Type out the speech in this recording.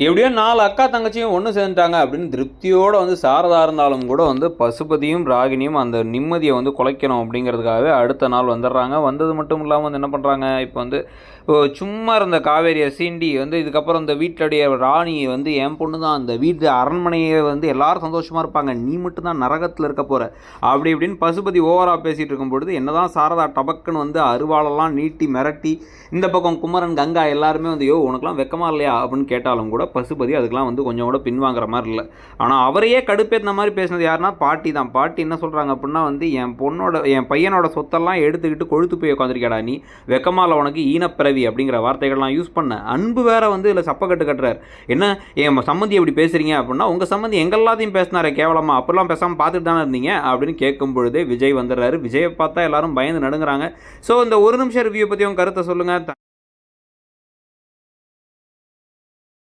எப்படியோ 4 அக்கா தங்கச்சியும் ஒன்று சேர்ந்துட்டாங்க அப்படின்னு திருப்தியோடு வந்து சாரதா இருந்தாலும் கூட வந்து பசுபதியும் ராகினியும் அந்த நிம்மதியை வந்து குலைக்கணும் அப்படிங்கிறதுக்காகவே அடுத்த நாள் வந்துடுறாங்க. வந்தது மட்டும் இல்லாமல் வந்து என்ன பண்ணுறாங்க, இப்போ வந்து சும்மா இருந்த காவேரியை சீண்டி வந்து இதுக்கப்புறம் இந்த வீட்டுடைய ராணியை வந்து என் பொண்ணு தான், அந்த வீட்டு அரண்மனையை வந்து எல்லாரும் சந்தோஷமாக இருப்பாங்க, நீ மட்டும் தான் நரகத்தில் இருக்க போகிற அப்படி இப்படின்னு பசுபதி ஓவராக பேசிகிட்டு இருக்கும் பொழுது என்னதான் சாரதா டபக்குன்னு வந்து அருவாளெல்லாம் நீட்டி மிரட்டி இந்த பக்கம் குமரன் கங்கா எல்லாருமே வந்து உனக்குலாம் வெக்கமா இல்லையா அப்படின்னு கேட்டாலும் கூட பசுபதி அதுக்கெலாம் வந்து கொஞ்சம் கூட பின்வாங்குற மாதிரி இல்லை. ஆனால் அவரையே கடுப்பேற்றின மாதிரி பேசினது யாருன்னா பாட்டி தான். பாட்டி என்ன சொல்கிறாங்க அப்படின்னா வந்து என் பையனோட சொத்தெல்லாம் எடுத்துக்கிட்டு கொழுத்து போய் உட்காந்துருக்கேடா நீ, வெக்கமால உனக்கு ஈனப்பிறவி அப்படிங்கிற வார்த்தைகள்லாம் யூஸ் பண்ண. அன்பு வேற வந்து இதில் சப்பக்கட்டு கட்டுறாரு. என்ன என் சம்மந்தி எப்படி பேசுகிறீங்க அப்படின்னா உங்கள் சம்மந்தி எங்கள் எல்லாத்தையும் பேசினாரே கேவலமா, அப்படிலாம் பேசாமல் பார்த்துட்டு தானே இருந்தீங்க அப்படின்னு கேட்கும் பொழுதே விஜய் வந்துடுறாரு. விஜயை பார்த்தா எல்லாரும் பயந்து நடுங்குறாங்க. ஸோ இந்த ஒரு நிமிஷம் ரிவ்யூ பற்றி உங்கள் கருத்தை சொல்லுங்கள்.